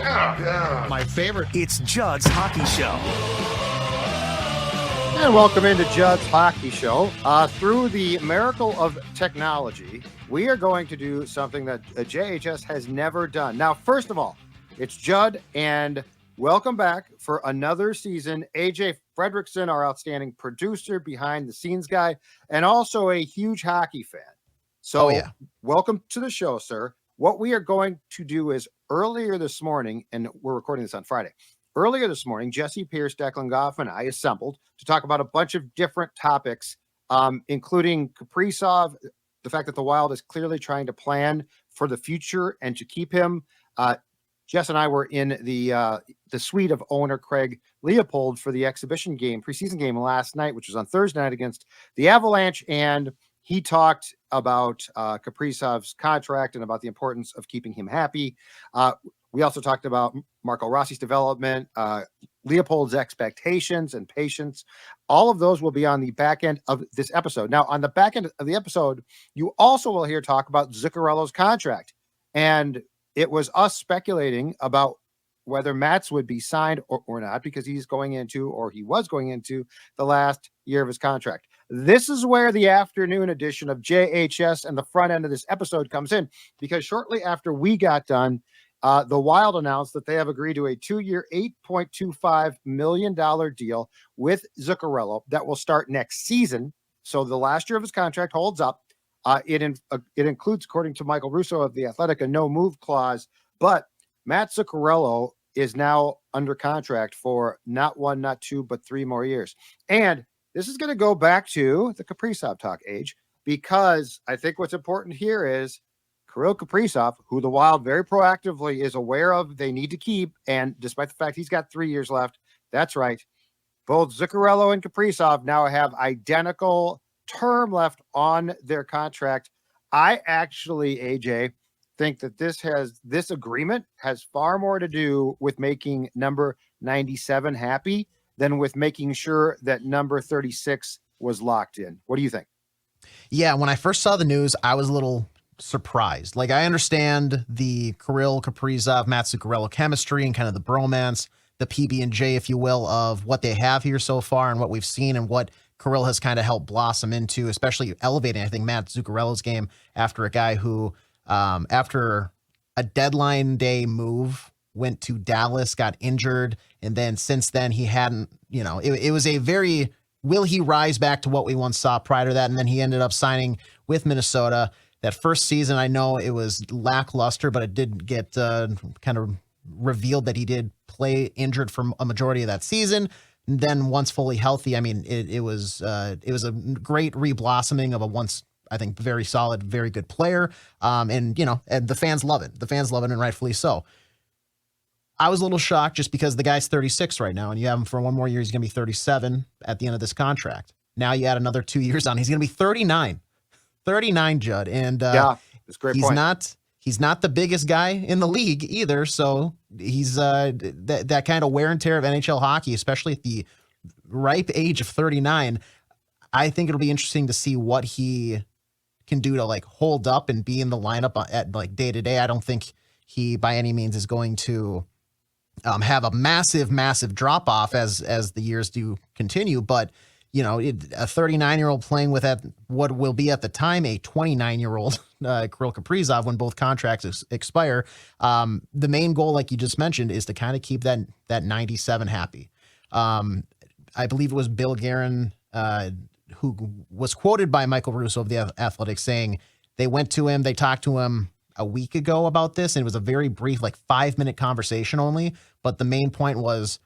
My favorite. It's Judd's Hockey Show. And welcome into Judd's Hockey Show. Through the miracle of technology, we are going to do something that JHS has never done. Now, first of all, it's Judd, and welcome back for another season. AJ Fredrickson, our outstanding producer, behind the scenes guy, and also a huge hockey fan. So, welcome to the show, sir. What we are going to do is earlier this morning, and we're recording this on Friday. Earlier this morning, Jessi Pierce, Declan Goff, and I assembled to talk about a bunch of different topics, including Kaprizov, the fact that the Wild is clearly trying to plan for the future and to keep him. Jess and I were in the suite of owner Craig Leipold for the exhibition game, preseason game last night, which was on Thursday night against the Avalanche, and he talked about Kaprizov's contract and about the importance of keeping him happy. We also talked about Marco Rossi's development, Leopold's expectations and patience. All of those will be on the back end of this episode. Now, on the back end of the episode, you also will hear talk about Zuccarello's contract. And it was us speculating about whether Mats would be signed or not, because he was going into the last year of his contract. This is where the afternoon edition of JHS and the front end of this episode comes in, because shortly after we got done, the Wild announced that they have agreed to a 2-year, $8.25 million deal with Zuccarello that will start next season. So the last year of his contract holds up. It includes, according to Michael Russo of The Athletic, a no-move clause, but Mats Zuccarello is now under contract for not 1, not 2, but 3 more years. And this is going to go back to the Kaprizov talk, Age, because I think what's important here is Kirill Kaprizov, who the Wild very proactively is aware of they need to keep, and despite the fact he's got 3 years left, that's right, both Zuccarello and Kaprizov now have identical term left on their contract. I actually, AJ, think that this agreement has far more to do with making number 97 happy than with making sure that number 36 was locked in. What do you think? Yeah, when I first saw the news, I was a little surprised. Like, I understand the Kirill Kaprizov, Mats Zuccarello chemistry and kind of the bromance, the PB&J, if you will, of what they have here so far and what we've seen and what Kirill has kind of helped blossom into, especially elevating, I think, Mats Zuccarello's game after a guy who, after a deadline day move, went to Dallas, got injured, and then since then he hadn't, it was a very, will he rise back to what we once saw prior to that? And then he ended up signing with Minnesota. That first season, I know it was lackluster, but it did get kind of revealed that he did play injured for a majority of that season. And then once fully healthy, I mean, it was a great reblossoming of a once, I think, very solid, very good player. And the fans love it. The fans love it, and rightfully so. I was a little shocked just because the guy's 36 right now, and you have him for 1 more year. He's going to be 37 at the end of this contract. Now you add another 2 years on. He's going to be 39. 39, Judd. And yeah, that's a great point. He's not the biggest guy in the league either. So he's that kind of wear and tear of NHL hockey, especially at the ripe age of 39. I think it'll be interesting to see what he can do to like hold up and be in the lineup at like day to day. I don't think he by any means is going to have a massive drop off as the years do continue. But a 39-year-old playing with what will be at the time a 29-year-old Kirill Kaprizov when both contracts expire. The main goal, like you just mentioned, is to kind of keep that 97 happy. I believe it was Bill Guerin who was quoted by Michael Russo of the Athletic saying they went to him, they talked to him a week ago about this, and it was a very brief, like 5-minute conversation only. But the main point was,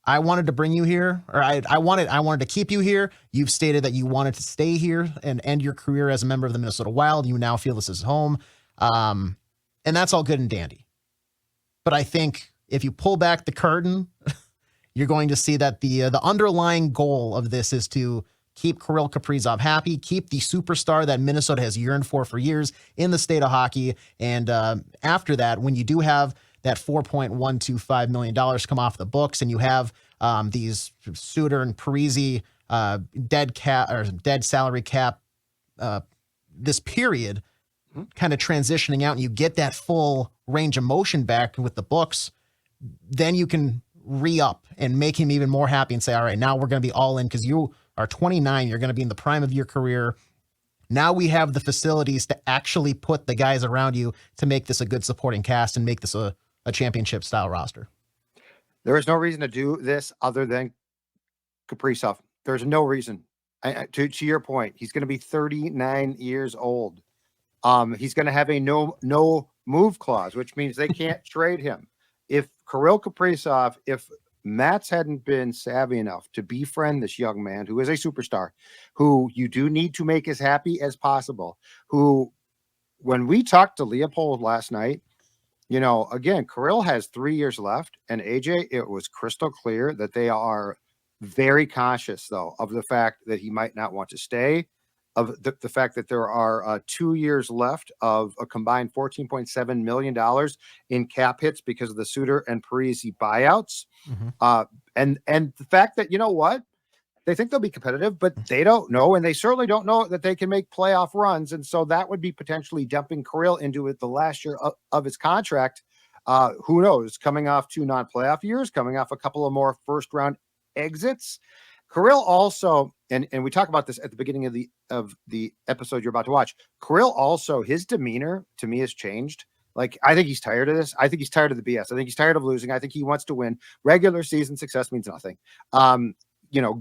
I wanted to bring you here, or I wanted to keep you here. You've stated that you wanted to stay here and end your career as a member of the Minnesota Wild. You now feel this is home. And that's all good and dandy. But I think if you pull back the curtain, you're going to see that the underlying goal of this is to keep Kirill Kaprizov happy, keep the superstar that Minnesota has yearned for years in the state of hockey. And after that, when you do have that $4.125 million come off the books, and you have these Suter and Parise dead salary cap this period kind of transitioning out, and you get that full range of motion back with the books then you can re-up and make him even more happy and say, all right, now we're going to be all in because you are 29. You're going to be in the prime of your career. Now we have the facilities to actually put the guys around you to make this a good supporting cast and make this a championship style roster. There is no reason to do this other than Kaprizov. There's no reason. To your point, he's going to be 39 years old. He's going to have a no move clause, which means they can't trade him. If Kirill Kaprizov, if Mats hadn't been savvy enough to befriend this young man who is a superstar, who you do need to make as happy as possible, who, when we talked to Leopold last night, again, Kirill has 3 years left, and AJ, it was crystal clear that they are very conscious, though, of the fact that he might not want to stay, of the fact that there are 2 years left of a combined $14.7 million in cap hits because of the Suter and Parisi buyouts. And the fact that, you know what? They think they'll be competitive, but they don't know, and they certainly don't know that they can make playoff runs. And so that would be potentially dumping Kirill into it the last year of his contract. Who knows? Coming off 2 non-playoff years, coming off a couple of more first-round exits. Kirill also, and we talk about this at the beginning of the episode you're about to watch. Kirill also, his demeanor to me has changed. Like, I think he's tired of this. I think he's tired of the BS. I think he's tired of losing. I think he wants to win. Regular season success means nothing.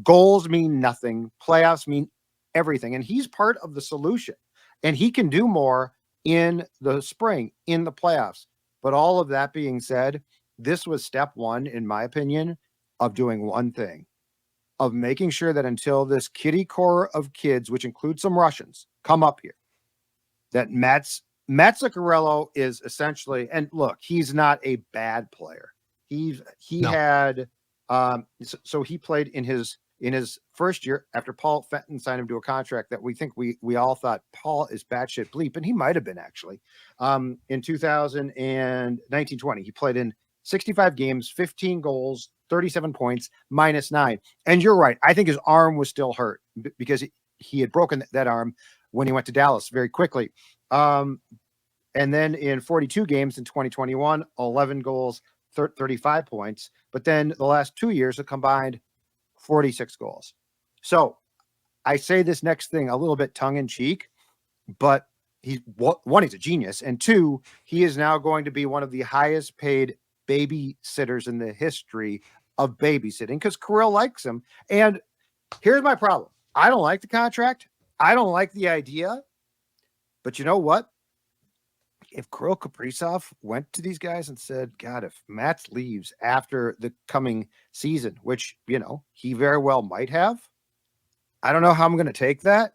Goals mean nothing. Playoffs mean everything. And he's part of the solution. And he can do more in the spring, in the playoffs. But all of that being said, this was step one, in my opinion, of doing one thing, of making sure that until this kiddie core of kids, which includes some Russians, come up here, that Mats Zuccarello is essentially, and look, he's not a bad player. He played in his first year after Paul Fenton signed him to a contract that we all thought Paul is batshit bleep, and he might have been actually. In 2019-20, he played in 65 games, 15 goals, 37 points, -9. And you're right. I think his arm was still hurt because he had broken that arm when he went to Dallas very quickly. And then in 42 games in 2021, 11 goals, 35 points. But then the last 2 years, a combined 46 goals. So I say this next thing a little bit tongue in cheek, but he's a genius. And 2, he is now going to be one of the highest paid babysitters in the history of babysitting because Kirill likes him. And here's my problem. I don't like the contract. I don't like the idea. But you know what? If Kirill Kaprizov went to these guys and said, God, if Mats leaves after the coming season, which, he very well might have, I don't know how I'm going to take that.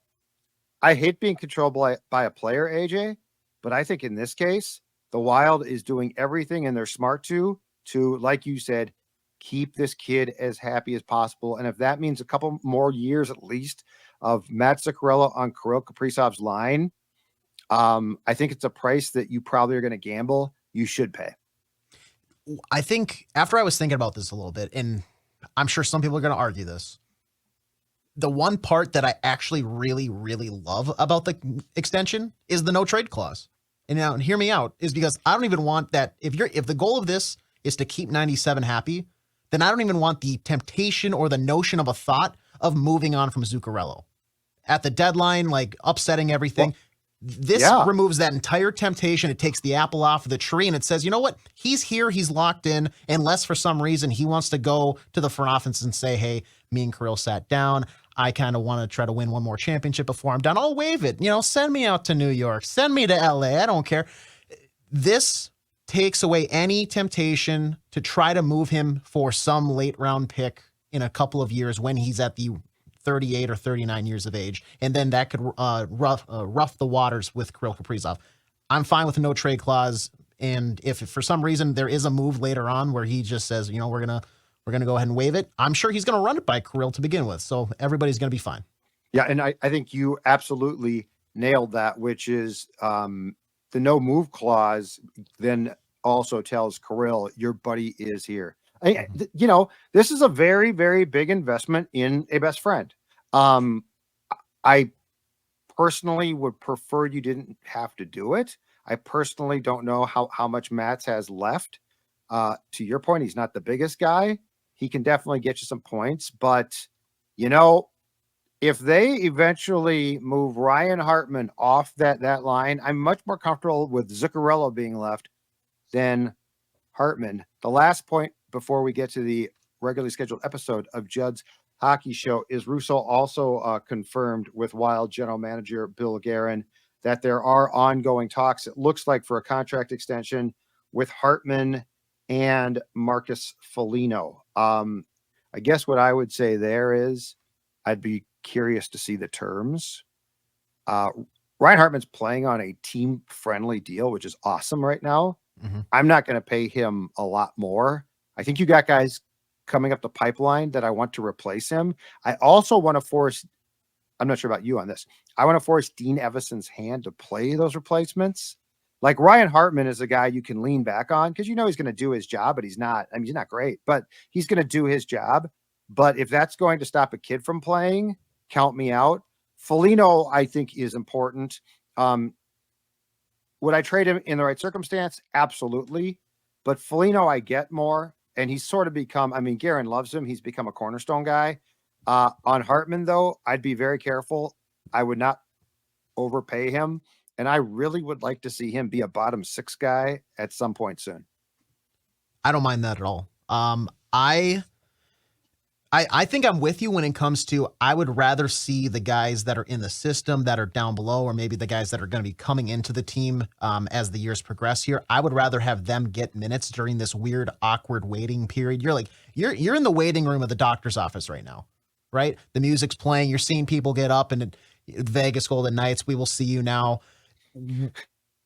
I hate being controlled by a player, AJ, but I think in this case, the Wild is doing everything and they're smart to, like you said, keep this kid as happy as possible. And if that means a couple more years at least of Mats Zuccarello on Kirill Kaprizov's line, I think it's a price that you probably are going to gamble. You should pay. I think after I was thinking about this a little bit, and I'm sure some people are going to argue this, the one part that I actually really, really love about the extension is the no trade clause. And now, hear me out, is because I don't even want that. If the goal of this is to keep 97 happy, then I don't even want the temptation or the notion of a thought of moving on from Zuccarello at the deadline, like upsetting everything. Well, this removes that entire temptation. It takes the apple off of the tree and it says, you know what? He's here. He's locked in. Unless for some reason he wants to go to the front office and say, hey, me and Kirill sat down. I kind of want to try to win one more championship before I'm done. I'll waive it. Send me out to New York. Send me to LA. I don't care. This takes away any temptation to try to move him for some late round pick in a couple of years when he's at the 38 or 39 years of age. And then that could rough the waters with Kirill Kaprizov. I'm fine with a no trade clause. And if for some reason there is a move later on where he just says, we're going to go ahead and waive it, I'm sure he's going to run it by Kirill to begin with. So everybody's going to be fine. Yeah. And I think you absolutely nailed that, which is the no move clause then also tells Kirill, your buddy is here. This is a very, very big investment in a best friend. I personally would prefer you didn't have to do it. I personally don't know how much Mats has left. To your point, he's not the biggest guy. He can definitely get you some points, but you know, if they eventually move Ryan Hartman off that line, I'm much more comfortable with Zuccarello being left than Hartman. The last point before we get to the regularly scheduled episode of Judd's Hockey Show is Russo also confirmed with Wild general manager Bill Guerin that there are ongoing talks, it looks like, for a contract extension with Hartman and Marcus Foligno. I guess what I would say there is I'd be curious to see the terms. Ryan Hartman's playing on a team-friendly deal, which is awesome right now. Mm-hmm. I'm not going to pay him a lot more. I think you got guys coming up the pipeline that I want to replace him. I also want to force, I'm not sure about you on this, I want to force Dean Evason's hand to play those replacements. Like Ryan Hartman is a guy you can lean back on because you know he's going to do his job, but he's not great, but he's going to do his job. But if that's going to stop a kid from playing, count me out. Foligno, I think, is important. Would I trade him in the right circumstance? Absolutely. But Foligno, I get more. And he's sort of become, I mean, Guerin loves him. He's become a cornerstone guy. On Hartman, though, I'd be very careful. I would not overpay him. And I really would like to see him be a bottom six guy at some point soon. I don't mind that at all. I think I'm with you when it comes to, I would rather see the guys that are in the system that are down below, or maybe the guys that are going to be coming into the team as the years progress here. I would rather have them get minutes during this weird, awkward waiting period. You're in the waiting room of the doctor's office right now, right? The music's playing. You're seeing people get up, and Vegas Golden Knights, we will see you now.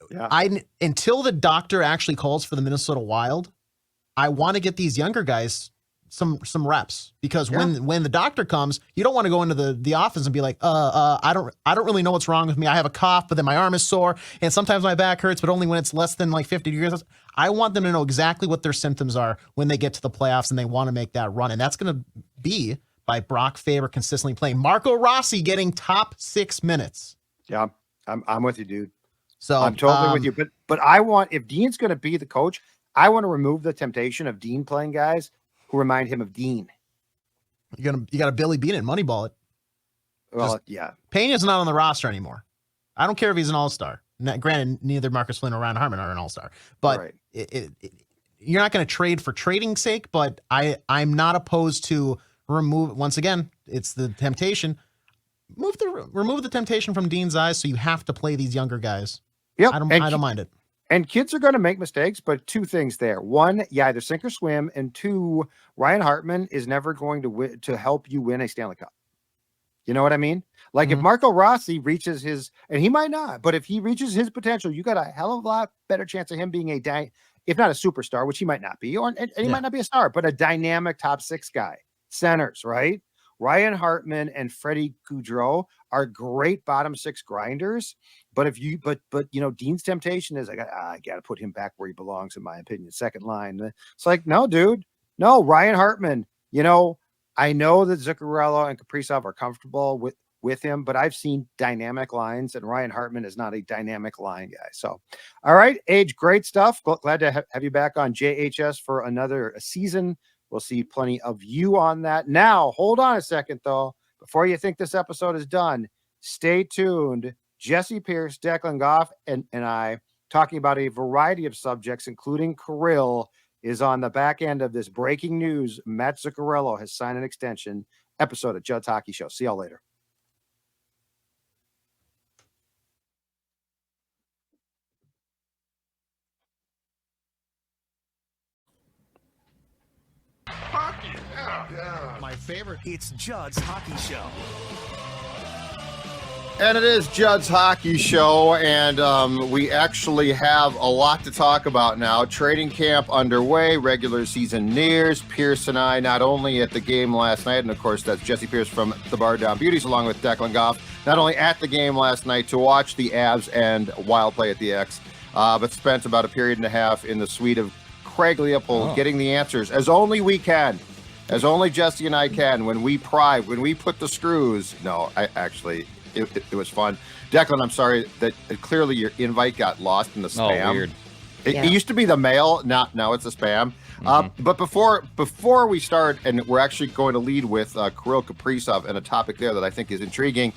Yeah. Until the doctor actually calls for the Minnesota Wild, I want to get these younger guys some reps, because when the doctor comes, you don't want to go into the office and be like, I don't really know what's wrong with me. I have a cough, but then my arm is sore, and sometimes my back hurts, but only when it's less than like 50 degrees. I want them to know exactly what their symptoms are when they get to the playoffs and they want to make that run. And that's going to be by Brock Faber consistently playing. Marco Rossi getting top 6 minutes. Yeah, I'm with you, dude. So I'm totally with you. But I want, if Dean's going to be the coach, I want to remove the temptation of Dean playing guys who remind him of Dean. You got to Billy Bean it, Moneyball it. Well, yeah. Pena's not on the roster anymore. I don't care if he's an all-star. Granted, neither Marcus Flynn or Ryan Hartman are an all-star, but right. You're not going to trade for trading's sake. But I'm not opposed to remove. Once again, it's the temptation. Remove the temptation from Dean's eyes, so you have to play these younger guys. Yep, I don't mind it. And kids are going to make mistakes, but 2 things there. 1, either sink or swim, and 2, Ryan Hartman is never going to help you win a Stanley Cup. You know what I mean? Like if Marco Rossi reaches his, and he might not, but if he reaches his potential, you got a hell of a lot better chance of him being if not a superstar, which he might not be, and he might not be a star, but a dynamic top 6 guy. Centers, right? Ryan Hartman and Freddie Gaudreau are great bottom 6 grinders, but Dean's temptation is I got to put him back where he belongs, in my opinion, second line. It's like, no, dude, no, Ryan Hartman. I know that Zuccarello and Kaprizov are comfortable with him, but I've seen dynamic lines, and Ryan Hartman is not a dynamic line guy. So, all right, Age, great stuff. Glad to have you back on JHS for another season. We'll see plenty of you on that. Now, hold on a second, though. Before you think this episode is done, stay tuned. Jessi Pierce, Declan Goff, and I, talking about a variety of subjects, including Kirill, is on the back end of this breaking news. Mats Zuccarello has signed an extension. Episode of Judd's Hockey Show. See y'all later. Hockey, yeah. My favorite. It's Judd's Hockey Show. And it is Judd's Hockey Show, and we actually have a lot to talk about now. Training camp underway, regular season nears. Pierce and I, not only at the game last night, and of course that's Jessi Pierce from the Bar Down Beauties, along with Declan Goff, not only at the game last night to watch the Avs and Wild play at the X, but spent about a period and a half in the suite of Craig Leipold, getting the answers as only we can, as only Jessi and I can, when we put the screws. No, It was fun. Declan, I'm sorry that clearly your invite got lost in the spam. Oh, weird. It used to be the mail, now it's a spam. But before we start, and we're actually going to lead with Kirill Kaprizov and a topic there that I think is intriguing.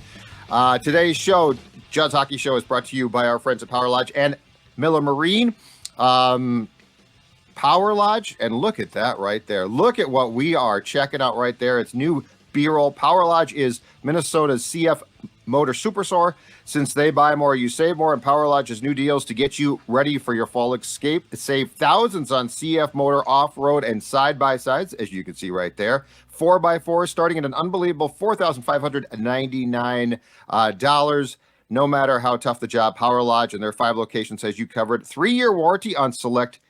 Today's show, Judd's Hockey Show, is brought to you by our friends at Power Lodge and Miller Marine. Power Lodge, and look at that right there. Look at what we are checking out right there. It's new B-roll. Power Lodge is Minnesota's CF Motor Superstore. Since they buy more, you save more, and Power Lodge has new deals to get you ready for your fall escape. Save thousands on CF Motor off-road and side-by-sides, as you can see right there. 4x4 starting at an unbelievable $4,599. No matter how tough the job, Power Lodge and their 5 locations has you covered. 3-year warranty on select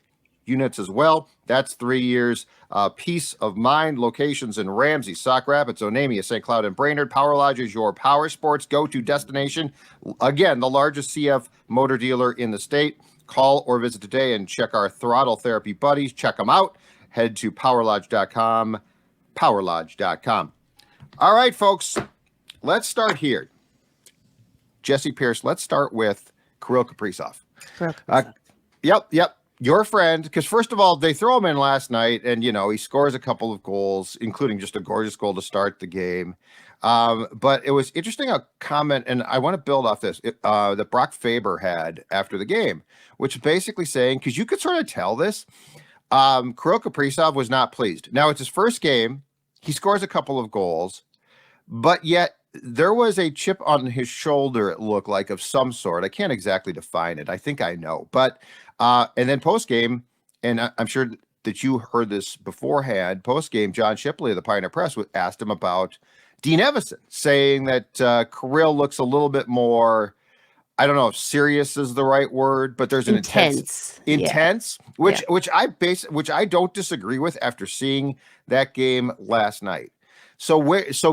units as well. That's 3 years. Peace of mind. Locations in Ramsey, Sauk Rapids, Onamia, St. Cloud, and Brainerd. Power Lodge is your power sports go-to destination. Again, the largest CF motor dealer in the state. Call or visit today and check our throttle therapy buddies. Check them out. Head to powerlodge.com. Powerlodge.com. All right, folks. Let's start here. Jessi Pierce, let's start with Kirill Kaprizov. Yep. Your friend, because first of all, they throw him in last night, and he scores a couple of goals, including just a gorgeous goal to start the game. But it was interesting, a comment, and I want to build off this that Brock Faber had after the game, which is basically saying, because you could sort of tell this, Kirill Kaprizov was not pleased. Now it's his first game, he scores a couple of goals, but yet there was a chip on his shoulder, it looked like, of some sort. I can't exactly define it. I think I know, but. And then post-game, and I'm sure that you heard this beforehand, post-game, John Shipley of the Pioneer Press asked him about Dean Evison, saying that Kirill looks a little bit more, I don't know if serious is the right word, but there's an intense, which I don't disagree with after seeing that game last night. So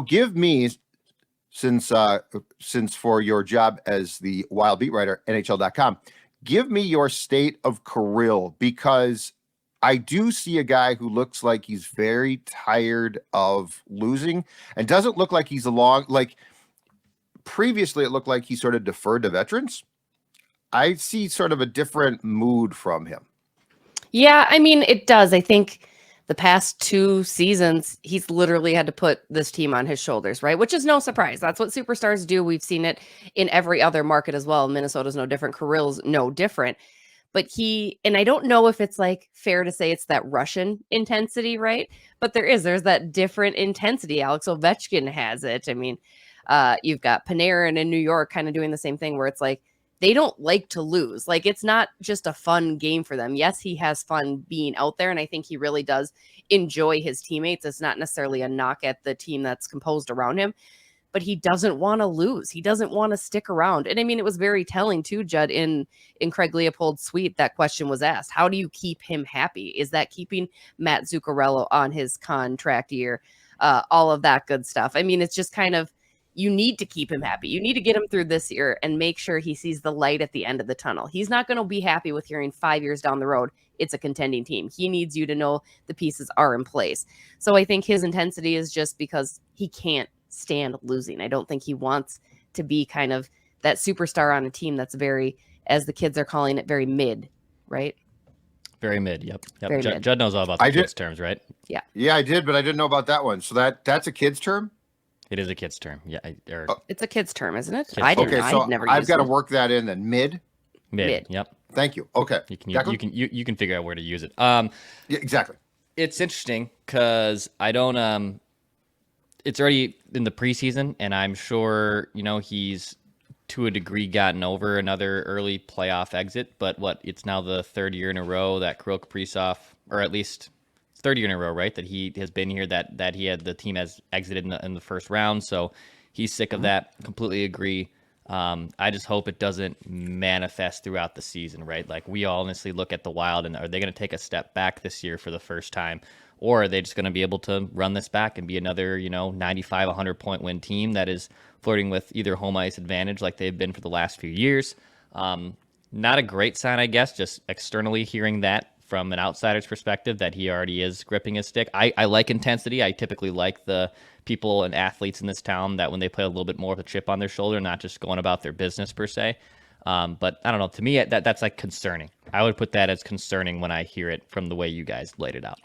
give me, since for your job as the Wild beat writer, NHL.com, give me your state of Kirill, because I do see a guy who looks like he's very tired of losing and doesn't look like he's like previously it looked like he sort of deferred to veterans. I see sort of a different mood from him. Yeah, I mean, it does. I think the past 2 seasons, he's literally had to put this team on his shoulders, right? Which is no surprise. That's what superstars do. We've seen it in every other market as well. Minnesota's no different. Kirill's no different. But and I don't know if it's like fair to say it's that Russian intensity, right? But there's that different intensity. Alex Ovechkin has it. I mean, you've got Panarin in New York kind of doing the same thing where it's like, they don't like to lose. Like, it's not just a fun game for them. Yes, he has fun being out there, and I think he really does enjoy his teammates. It's not necessarily a knock at the team that's composed around him, but he doesn't want to lose. He doesn't want to stick around. And I mean, it was very telling too, Judd, in Craig Leipold's suite, that question was asked. How do you keep him happy? Is that keeping Mats Zuccarello on his contract year? All of that good stuff. I mean, it's just kind of, you need to keep him happy. You need to get him through this year and make sure he sees the light at the end of the tunnel. He's not going to be happy with hearing 5 years down the road it's a contending team. He needs you to know the pieces are in place. So I think his intensity is just because he can't stand losing. I don't think he wants to be kind of that superstar on a team that's very, as the kids are calling it, very mid, right? Very mid. Yep. Very mid. Judd knows all about the kids' terms, right? Yeah. Yeah, I did, but I didn't know about that one. So that's a kid's term? It is a kid's term. Yeah. It's a kid's term, isn't it? Kids I didn't okay, know. so I'd never I've got to it. work that in then. Mid? Mid. Yep. Thank you. Okay. You can figure out where to use it. Yeah, exactly. It's interesting because I don't it's already in the preseason, and I'm sure, he's to a degree gotten over another early playoff exit, but it's now the 3rd year in a row that Kirill Kaprizov, or at least 3rd year in a row, right, that he has been here, that he had the team has exited in the first round, so he's sick of that. Completely agree. I just hope it doesn't manifest throughout the season, right? Like, we all honestly look at the Wild, and are they going to take a step back this year for the first time? Or are they just going to be able to run this back and be another, 95, 100-point win team that is flirting with either home ice advantage like they've been for the last few years? Not a great sign, I guess, just externally hearing that from an outsider's perspective, that he already is gripping his stick. I like intensity. I typically like the people and athletes in this town that when they play a little bit more of a chip on their shoulder, not just going about their business per se. But I don't know. To me, that's like concerning. I would put that as concerning when I hear it from the way you guys laid it out.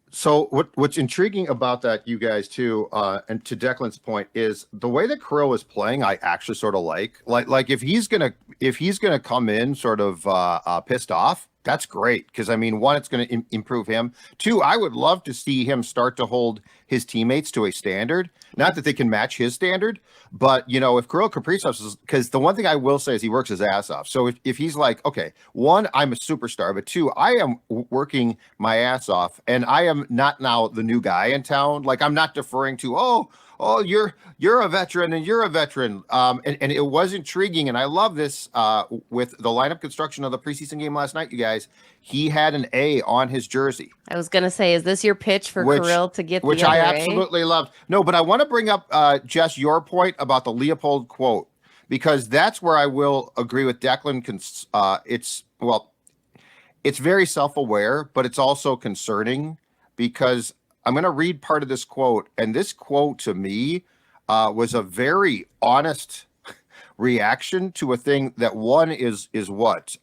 So what's intriguing about that, you guys too, and to Declan's point, is the way that Kirill is playing. I actually sort of like if he's gonna come in sort of pissed off, that's great, because I mean, one, it's going to improve him. Two, I would love to see him start to hold his teammates to a standard. Not that they can match his standard, but if Kirill Kaprizov is, because the one thing I will say is he works his ass off. So if he's like, okay, one, I'm a superstar, but two, I am working my ass off, and I am not now the new guy in town. Like, I'm not deferring to, oh, you're a veteran and you're a veteran. And it was intriguing. And I love this with the lineup construction of the preseason game last night, you guys. He had an A on his jersey. I was going to say, is this your pitch for Kirill to get which the other I absolutely loved. No, but I want to bring up, Jess, your point about the Leopold quote, because that's where I will agree with Declan. It's very self-aware, but it's also concerning, because I'm going to read part of this quote, and this quote to me was a very honest reaction to a thing that one is what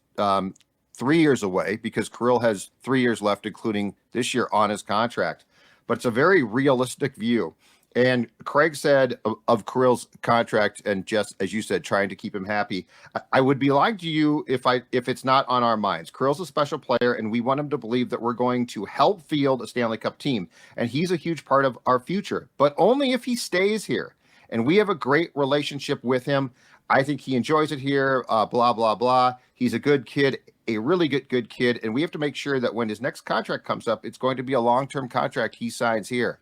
3 years away, because Kirill has 3 years left, including this year on his contract. But it's a very realistic view. And Craig said of Kirill's contract, and just as you said, trying to keep him happy, I would be lying to you if it's not on our minds. Kirill's a special player, and we want him to believe that we're going to help field a Stanley Cup team, and he's a huge part of our future, but only if he stays here. And we have a great relationship with him. I think he enjoys it here, blah, blah, blah. He's a good kid, a really good kid, and we have to make sure that when his next contract comes up, it's going to be a long-term contract he signs here.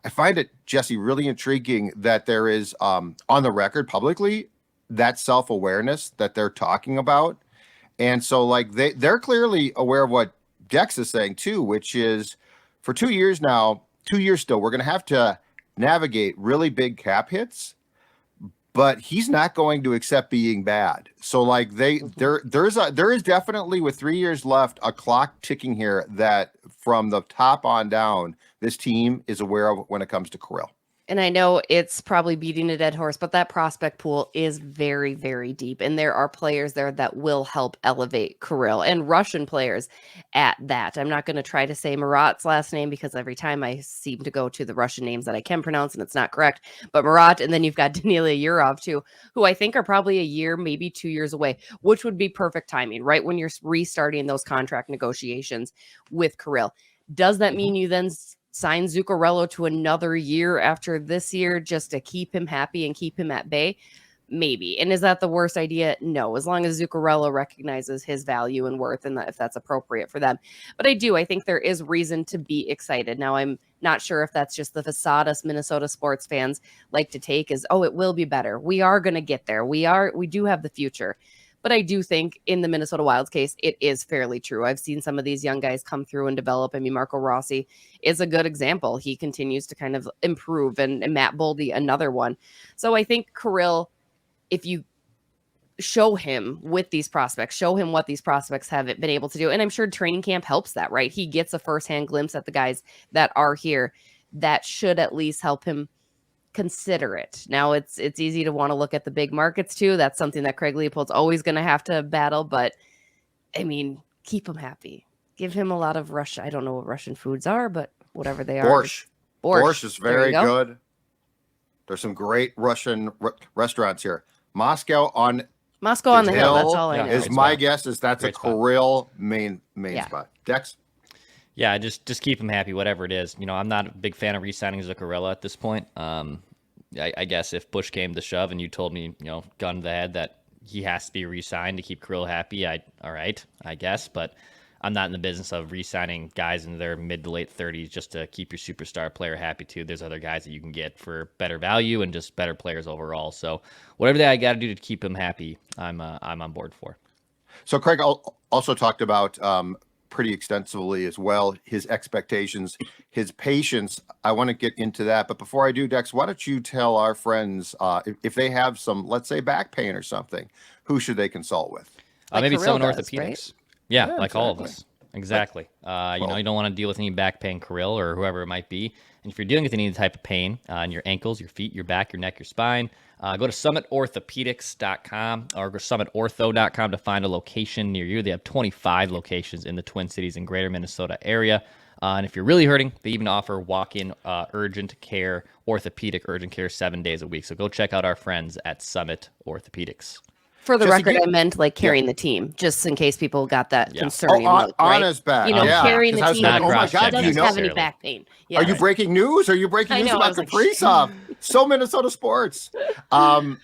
I find it, Jessi, really intriguing that there is, on the record publicly, that self-awareness that they're talking about. And so, like, they're clearly aware of what Dex is saying, too, which is for 2 years now, 2 years still, we're going to have to navigate really big cap hits, but he's not going to accept being bad. So, like, there is definitely, with 3 years left, a clock ticking here that from the top on down, this team is aware of when it comes to Kirill. And I know it's probably beating a dead horse, but that prospect pool is very, very deep. And there are players there that will help elevate Kirill, and Russian players at that. I'm not going to try to say Murat's last name, because every time I seem to go to the Russian names that I can pronounce and it's not correct. But Murat, and then you've got Danilia Yurov too, who I think are probably a year, maybe 2 years away, which would be perfect timing, right when you're restarting those contract negotiations with Kirill. Does that mean you then sign Zuccarello to another year after this year just to keep him happy and keep him at bay? Maybe. And is that the worst idea? No, as long as Zuccarello recognizes his value and worth, and if that's appropriate for them. But I think there is reason to be excited. Now, I'm not sure if that's just the facade us Minnesota sports fans like to take is, it will be better. We are going to get there. We do have the future. But I do think in the Minnesota Wild's case, it is fairly true. I've seen some of these young guys come through and develop. I mean, Marco Rossi is a good example. He continues to kind of improve, and Matt Boldy, another one. So I think Kirill, if you show him with these prospects, show him what these prospects have been able to do. And I'm sure training camp helps that, right? He gets a firsthand glimpse at the guys that are here. That should at least help him consider it. Now it's easy to want to look at the big markets too. That's something that Craig Leipold's always going to have to battle, but I mean, keep him happy. Give him a lot of Russia. I don't know what Russian foods are, but whatever they are. Borscht is very good. There's some great Russian restaurants here. Moscow on the hill. That's all I know. Is my guess is that's a Kirill main spot. Dex? Yeah, just keep him happy, whatever it is. I'm not a big fan of re-signing Zuccarello at this point. I guess if push came to shove and you told me, gun to the head, that he has to be re-signed to keep Kirill happy, all right, I guess. But I'm not in the business of re-signing guys in their mid to late 30s just to keep your superstar player happy too. There's other guys that you can get for better value and just better players overall. So whatever I got to do to keep him happy, I'm on board for. So Craig also talked about pretty extensively as well his expectations, his patience. I want to get into that, but before I do, Dex, why don't you tell our friends if they have some, let's say, back pain or something, who should they consult with? Maybe Kirill someone does, orthopedics. Right? Yeah, like all of us. exactly. You know, you don't want to deal with any back pain, Kirill, or whoever it might be. And if you're dealing with any type of pain in your ankles, your feet, your back, your neck, your spine, go to summitorthopedics.com or go to summitortho.com to find a location near you. They have 25 locations in the Twin Cities and greater Minnesota area. And if you're really hurting, they even offer walk-in urgent care, orthopedic urgent care 7 days a week. So go check out our friends at Summit Orthopedics. For the Jessi, record, I meant like carrying the team, just in case people got that concerning look, right? On his back. You know, carrying the team. Not oh my God, doesn't do you know? have any back pain. Yeah. Are you breaking news? Are you breaking I news know, I about was like, Kaprizov? So Minnesota sports. And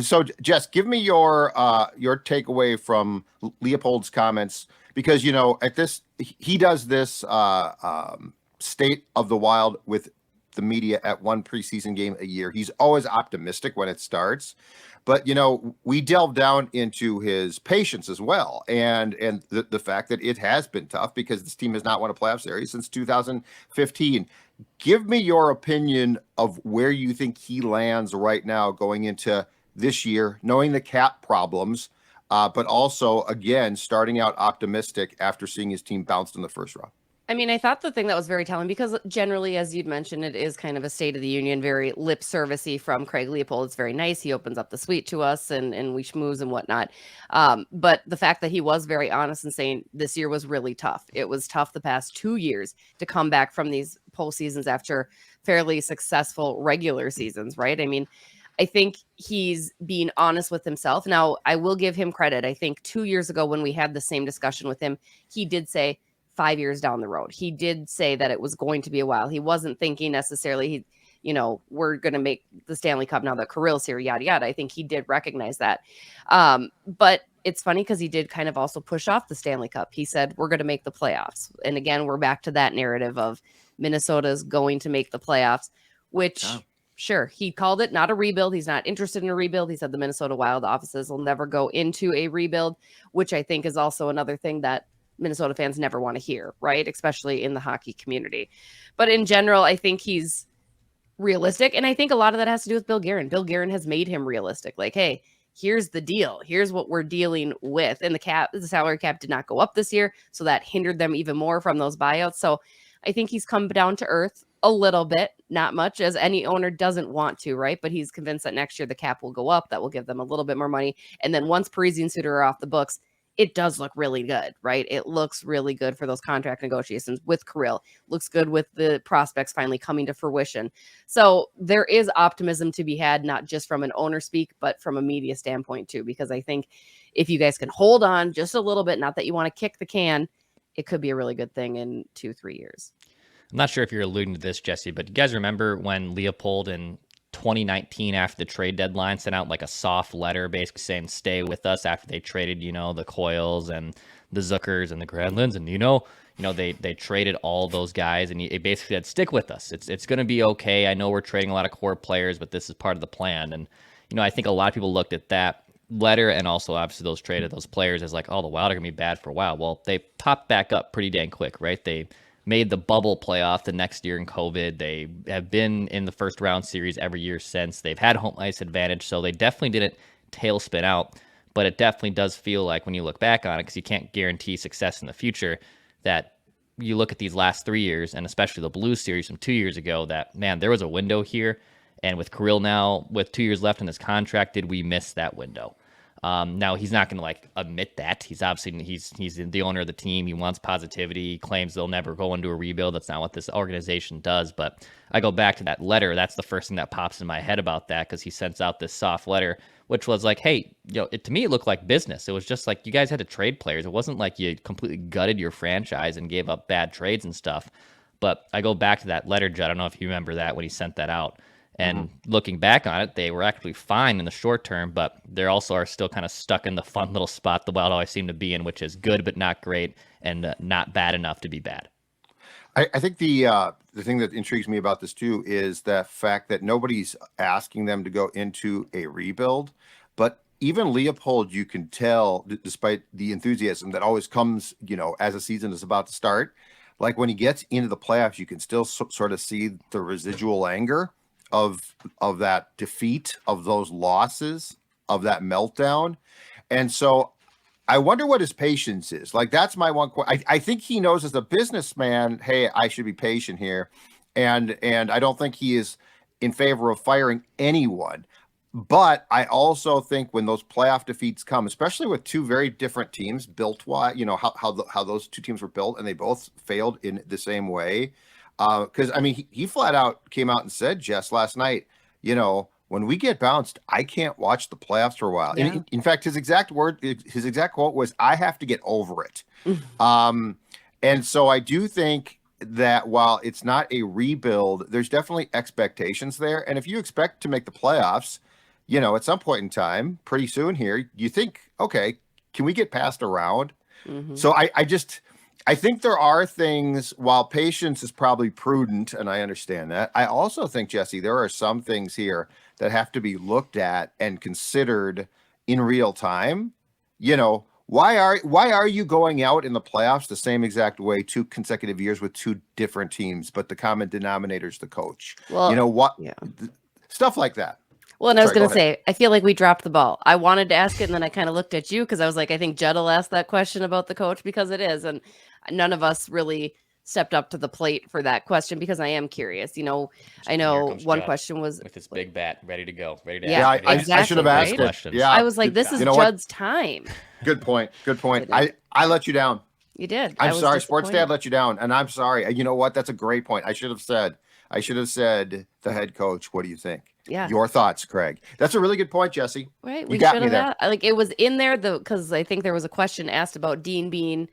so, Jess, give me your takeaway from Leopold's comments, because you know he does this state of the wild with the media at one preseason game a year. He's always optimistic when it starts. But, you know, we delve down into his patience as well. And the fact that it has been tough because this team has not won a playoff series since 2015. Give me your opinion of where you think he lands right now going into this year, knowing the cap problems, but also, again, starting out optimistic after seeing his team bounced in the first round. I mean, I thought the thing that was very telling, because generally, as you'd mentioned, it is kind of a State of the Union, very lip servicey from Craig Leipold. It's very nice. He opens up the suite to us and we schmooze and whatnot. But the fact that he was very honest and saying this year was really tough. It was tough the past 2 years to come back from these postseasons after fairly successful regular seasons, right? I mean, I think he's being honest with himself. Now, I will give him credit. I think 2 years ago when we had the same discussion with him, he did say, 5 years down the road. He did say that it was going to be a while. He wasn't thinking necessarily, we're going to make the Stanley Cup now that Kirill's here, yada, yada. I think he did recognize that. But it's funny because he did kind of also push off the Stanley Cup. He said, we're going to make the playoffs. And again, we're back to that narrative of Minnesota's going to make the playoffs, which sure, he called it not a rebuild. He's not interested in a rebuild. He said the Minnesota Wild offices will never go into a rebuild, which I think is also another thing that Minnesota fans never want to hear, right? Especially in the hockey community. But in general, I think he's realistic. And I think a lot of that has to do with Bill Guerin. Bill Guerin has made him realistic. Like, hey, here's the deal. Here's what we're dealing with. And the salary cap did not go up this year. So that hindered them even more from those buyouts. So I think he's come down to earth a little bit, not much, as any owner doesn't want to, right? But he's convinced that next year the cap will go up. That will give them a little bit more money. And then once Parise and Suter are off the books, it does look really good, right? It looks really good for those contract negotiations with Kirill. Looks good with the prospects finally coming to fruition. So there is optimism to be had, not just from an owner speak, but from a media standpoint too, because I think if you guys can hold on just a little bit, not that you want to kick the can, it could be a really good thing in 2-3 years. I'm not sure if you're alluding to this, Jessi, but you guys remember when Leopold in 2019 after the trade deadline sent out like a soft letter basically saying stay with us after they traded, the Coils and the Zuckers and the Granlunds, and they traded all those guys, and he basically said stick with us. It's going to be okay. I know we're trading a lot of core players, but this is part of the plan. And I think a lot of people looked at that letter and also obviously those traded those players as like, oh, the Wild are going to be bad for a while. Well, they popped back up pretty dang quick, right? They made the bubble playoff the next year in COVID. They have been in the first round series every year since. They've had home ice advantage, so they definitely didn't tailspin out. But it definitely does feel like when you look back on it, because you can't guarantee success in the future, that you look at these last 3 years, and especially the Blues series from 2 years ago, that, man, there was a window here. And with Kirill now, with 2 years left in his contract, did we miss that window? Now he's not going to admit that. He's obviously he's the owner of the team. He wants positivity. He claims they'll never go into a rebuild. That's not what this organization does. But I go back to that letter. That's the first thing that pops in my head about that, because he sends out this soft letter, which was like, hey, to me it looked like business. It was just like you guys had to trade players. It wasn't like you completely gutted your franchise and gave up bad trades and stuff. But I go back to that letter, Judd. I don't know if you remember that when he sent that out. And looking back on it, they were actually fine in the short term, but they also are still kind of stuck in the fun little spot the Wild always seem to be in, which is good but not great, and not bad enough to be bad. I think the thing that intrigues me about this too is the fact that nobody's asking them to go into a rebuild, but even Leopold, you can tell, despite the enthusiasm that always comes, as a season is about to start, like when he gets into the playoffs, you can still sort of see the residual anger of that defeat, of those losses, of that meltdown. And so I wonder what his patience is. Like, that's my one question. I think he knows as a businessman, hey, I should be patient here. And I don't think he is in favor of firing anyone. But I also think when those playoff defeats come, especially with two very different teams built, how those two teams were built, and they both failed in the same way. Because I mean, he flat out came out and said, Jess, last night, when we get bounced, I can't watch the playoffs for a while. Yeah. In fact, his exact quote was, "I have to get over it." And so I do think that while it's not a rebuild, there's definitely expectations there. And if you expect to make the playoffs, at some point in time, pretty soon here, you think, okay, can we get past a round? So I think there are things, while patience is probably prudent, and I understand that, I also think, Jessi, there are some things here that have to be looked at and considered in real time. Why are you going out in the playoffs the same exact way 2 consecutive years with 2 different teams, but the common denominator is the coach? Well, Stuff like that. Well, and I was Sorry, going to say, I feel like we dropped the ball. I wanted to ask it, and then I kind of looked at you because I was like, I think Judd will ask that question about the coach because it is. And none of us really stepped up to the plate for that question because I am curious. I know one Judd question was with his big bat ready to go. I should have asked it. Yeah, I was like, this is Judd's time. Good point. I let you down. You did. I'm sorry. Sports Dad let you down. And I'm sorry. You know what? That's a great point. I should have said the head coach. What do you think? Yeah. Your thoughts, Craig. That's a really good point, Jessi. Right. We got me there. Like, it was in there because I think there was a question asked about Dean being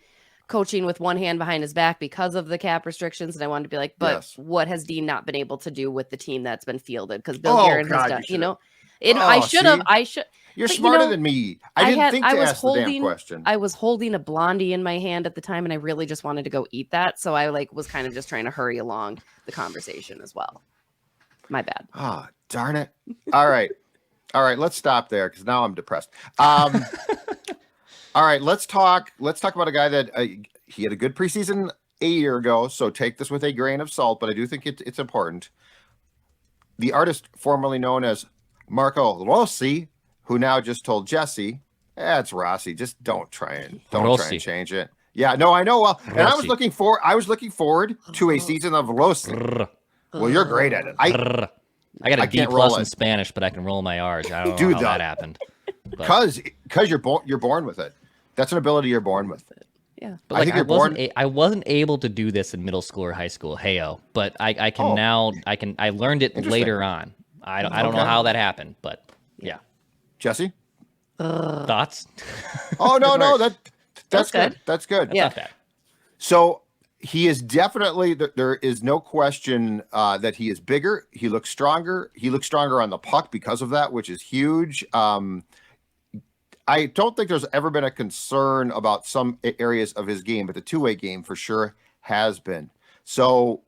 coaching with one hand behind his back because of the cap restrictions. And I wanted to be like, but what has Dean not been able to do with the team that's been fielded? Because Bill Guerin has done, I should. You're smarter than me. I didn't think to ask the damn question. I was holding a Blondie in my hand at the time, and I really just wanted to go eat that. So I was kind of just trying to hurry along the conversation as well. My bad. Ah, darn it. All right. Let's stop there because now I'm depressed. All right. Let's talk about a guy that he had a good preseason a year ago. So take this with a grain of salt, but I do think it's important. The artist formerly known as Marco Rossi, who now just told Jessi, it's Rossi. Just don't try and change it. Yeah, no, I know. Well, and I was looking forward to a season of Rossi. Well, you're great at it. I got a D plus in Spanish, but I can roll my R's. I don't know how that happened. Because you're born with it. That's an ability you're born with. Yeah, but I wasn't able to do this in middle school or high school. Heyo, but I can now. I learned it later on. I don't know how that happened, but yeah. Jessi, thoughts? Oh no, that's good. That's good. Yeah. Not bad. So he is definitely. There is no question that he is bigger. He looks stronger. He looks stronger on the puck because of that, which is huge. I don't think there's ever been a concern about some areas of his game, but the two-way game for sure has been. So,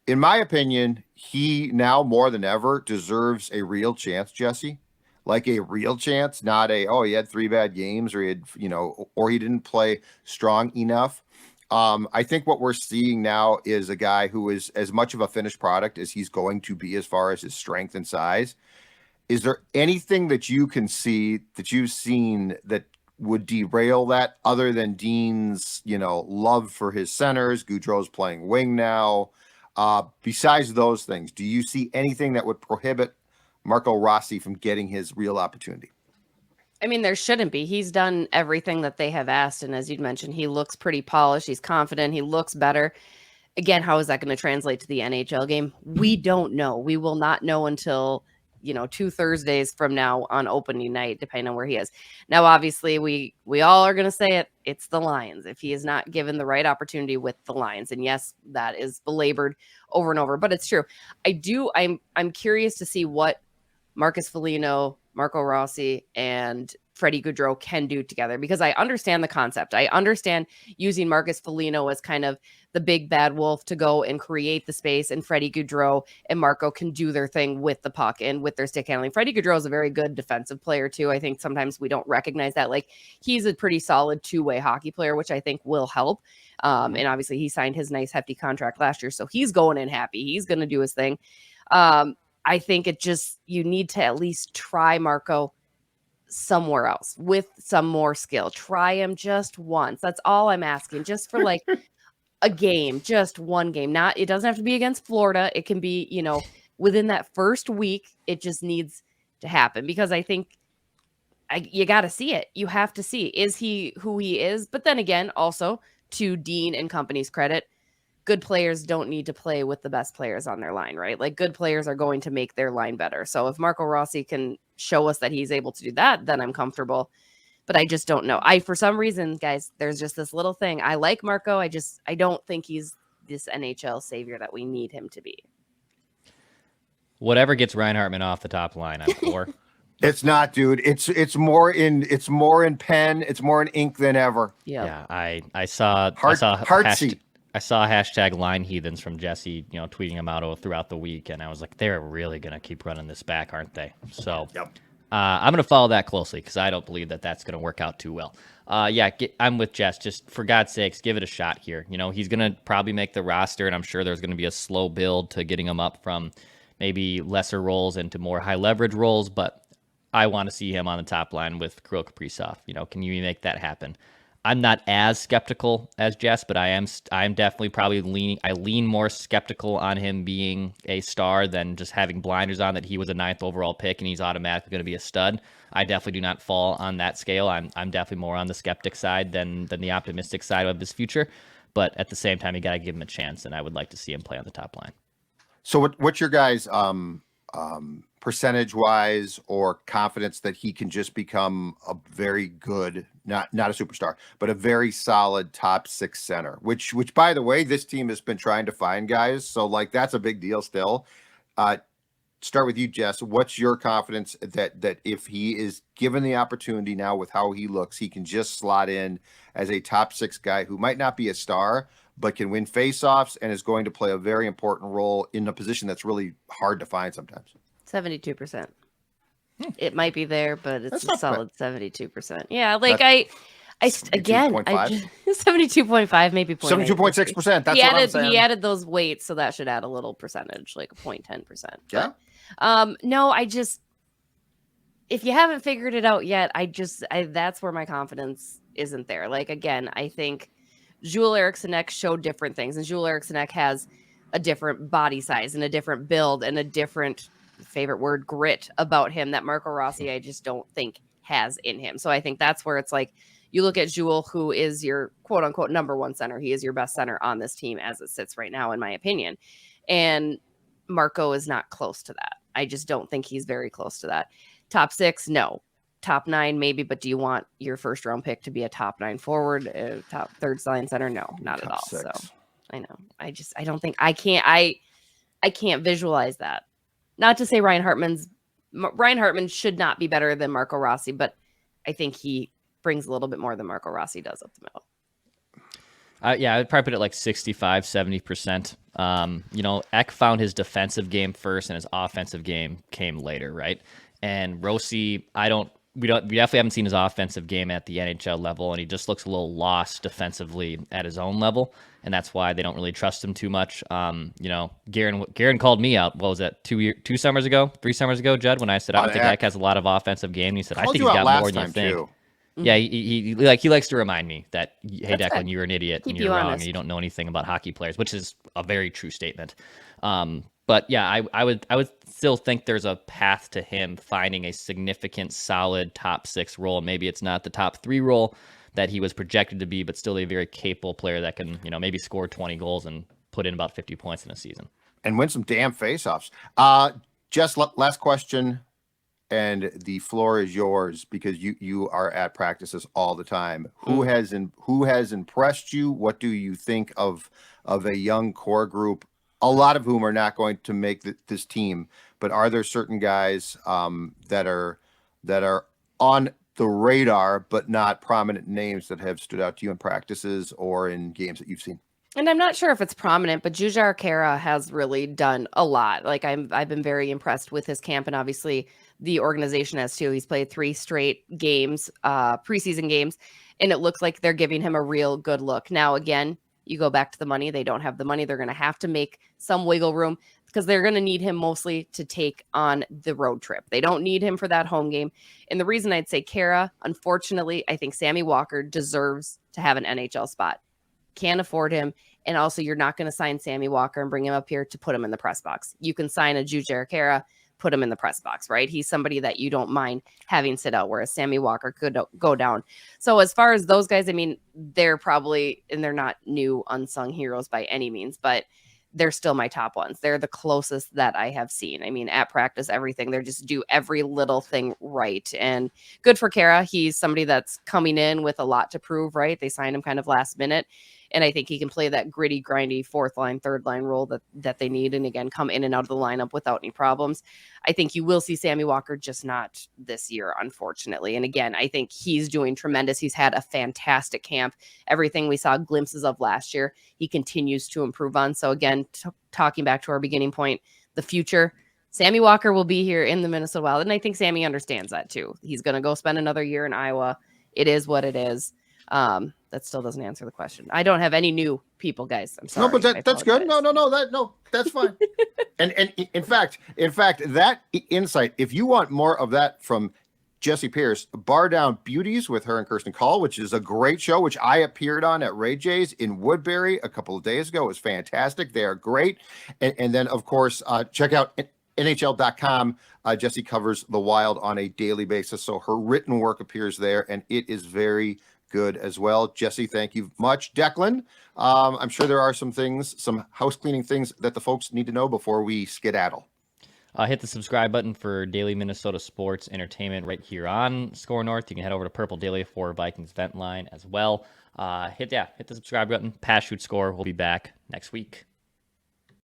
in my opinion, he now more than ever deserves a real chance, Jessi. Like a real chance, not he had 3 bad games or he didn't play strong enough. I think what we're seeing now is a guy who is as much of a finished product as he's going to be as far as his strength and size. Is there anything that you can see that you've seen that would derail that other than Dean's, love for his centers? Gaudreau's playing wing now. Besides those things, do you see anything that would prohibit Marco Rossi from getting his real opportunity? I mean, there shouldn't be. He's done everything that they have asked. And as you'd mentioned, he looks pretty polished. He's confident. He looks better. Again, how is that going to translate to the NHL game? We don't know. We will not know until 2 Thursdays from now on opening night, depending on where he is. Now, obviously, we all are going to say it. It's the Lions. If he is not given the right opportunity with the Lions, and yes, that is belabored over and over, but it's true. I'm curious to see what Marcus Foligno, Marco Rossi, and Freddie Gaudreau can do together, because I understand the concept. I understand using Marcus Foligno as kind of the big bad wolf to go and create the space, and Freddie Gaudreau and Marco can do their thing with the puck and with their stick handling. Freddie Gaudreau is a very good defensive player too. I think sometimes we don't recognize that. Like, he's a pretty solid 2-way hockey player, which I think will help. And obviously he signed his nice hefty contract last year, so he's going in happy. He's going to do his thing. I think you need to at least try Marco somewhere else with some more skill. Try him just once. That's all I'm asking. Just for like a game, just one game. It doesn't have to be against Florida. It can be, within that first week. It just needs to happen, because I think you got to see it. You have to see, is he who he is? But then again, also to Dean and company's credit, good players don't need to play with the best players on their line, right? Like, good players are going to make their line better. So if Marco Rossi can show us that he's able to do that, then I'm comfortable. But I just don't know. For some reason, guys, there's just this little thing. I like Marco. I don't think he's this NHL savior that we need him to be. Whatever gets Ryan Hartman off the top line, I'm for. It's not, dude. It's more in pen. It's more in ink than ever. Yeah. I saw hashtag line heathens from Jessi, tweeting them out throughout the week, and I was like, they're really gonna keep running this back, aren't they? So I'm gonna follow that closely, because I don't believe that that's gonna work out too well. I'm with Jess. Just for God's sakes, give it a shot here. He's gonna probably make the roster, and I'm sure there's gonna be a slow build to getting him up from maybe lesser roles into more high leverage roles, but I want to see him on the top line with Kirill Kaprizov. Can you make that happen? I'm not as skeptical as Jess, but I'm definitely probably lean more skeptical on him being a star than just having blinders on that he was a 9th overall pick and he's automatically going to be a stud. I definitely do not fall on that scale. I'm definitely more on the skeptic side than the optimistic side of his future. But at the same time, you got to give him a chance, and I would like to see him play on the top line. So what's your guys' percentage-wise or confidence that he can just become a very good, not a superstar, but a very solid top 6 center, which by the way, this team has been trying to find guys. So like, that's a big deal still. Start with you, Jess. What's your confidence that if he is given the opportunity now with how he looks, he can just slot in as a top 6 guy who might not be a star, but can win faceoffs and is going to play a very important role in a position that's really hard to find sometimes? 72%. It might be there, but it's a solid 72%. Yeah, like I 72.5, maybe 72.6%. That's what I'm saying. He added those weights, so that should add a little percentage, like 0.10%. Yeah. No, if you haven't figured it out yet, that's where my confidence isn't there. Like, again, I think Jules Eriksson showed different things, and Jules Eriksson has a different body size and a different build and a different, favorite word, grit about him that Marco Rossi I just don't think has in him. So I think that's where it's like, you look at Jules, who is your quote unquote number 1 center. He is your best center on this team as it sits right now, in my opinion. And Marco is not close to that. I just don't think he's very close to that. Top 6, no. Top 9, maybe, but do you want your first round pick to be a top 9 forward, top 3rd line center? No, not at all. 6. So I know. I don't think I can't visualize that. Not to say Ryan Hartman should not be better than Marco Rossi, but I think he brings a little bit more than Marco Rossi does up the middle. I would probably put it like 65, 70%. Eck found his defensive game first and his offensive game came later, right? And Rossi, we definitely haven't seen his offensive game at the NHL level, and he just looks a little lost defensively at his own level, and that's why they don't really trust him too much. Garen called me out. What was that? 3 summers ago, Judd, when I said I don't think Eck has a lot of offensive game. And he said I think he's got more than you think. Too. Yeah, he likes to remind me that, hey, Declan, good. You're an idiot and you're wrong and you don't know anything about hockey players, which is a very true statement. But yeah, I would still think there's a path to him finding a significant, solid top 6 role. Maybe it's not the top 3 role that he was projected to be, but still a very capable player that can, maybe score 20 goals and put in about 50 points in a season and win some damn faceoffs. Just last question, and the floor is yours because you are at practices all the time. Who has impressed you? What do you think of a young core group? A lot of whom are not going to make this team, but are there certain guys that are on the radar, but not prominent names that have stood out to you in practices or in games that you've seen? And I'm not sure if it's prominent, but Jujhar Khaira has really done a lot. Like I've been very impressed with his camp, and obviously the organization has too. He's played 3 straight games, preseason games, and it looks like they're giving him a real good look. Now, again, You go back to the money. They don't have the money. They're going to have to make some wiggle room because they're going to need him mostly to take on the road trip. They don't need him for that home game. And the reason I'd say Kara, unfortunately, I think Sammy Walker deserves to have an NHL spot. Can't afford him. And also, you're not going to sign Sammy Walker and bring him up here to put him in the press box. You can sign a Jujhar Khaira, put him in the press box, right? He's somebody that you don't mind having sit out, whereas Sammy Walker could go down. So as far as those guys, I mean, they're probably, and they're not new unsung heroes by any means, but they're still my top ones. They're the closest that I have seen. I mean, at practice, everything, they're just do every little thing right. And good for Kara. He's somebody that's coming in with a lot to prove, right? They signed him kind of last minute. And I think he can play that gritty, grindy fourth line, third line role that they need. And again, come in and out of the lineup without any problems. I think you will see Sammy Walker, just not this year, unfortunately. And again, I think he's doing tremendous. He's had a fantastic camp. Everything we saw glimpses of last year, he continues to improve on. So again, talking back to our beginning point, the future, Sammy Walker will be here in the Minnesota Wild. And I think Sammy understands that too. He's going to go spend another year in Iowa. It is what it is. That still doesn't answer the question. I don't have any new people, guys. I'm sorry. No, but that's good. No, that's fine. and in fact, that insight, if you want more of that from Jessi Pierce, Bar Down Beauties with her and Kirsten Call, which is a great show, which I appeared on at Ray J's in Woodbury a couple of days ago. It was fantastic. They are great. And then, of course, check out NHL.com. Jessi covers the Wild on a daily basis. So her written work appears there, and it is very good as well. Jessi, thank you much. Declan, I'm sure there are some house cleaning things that the folks need to know before we skedaddle. Hit the subscribe button for daily Minnesota sports entertainment right here on Score North. You can head over to Purple Daily for Vikings Vent Line as well. Hit the subscribe button. Pass, shoot, score. We'll be back next week.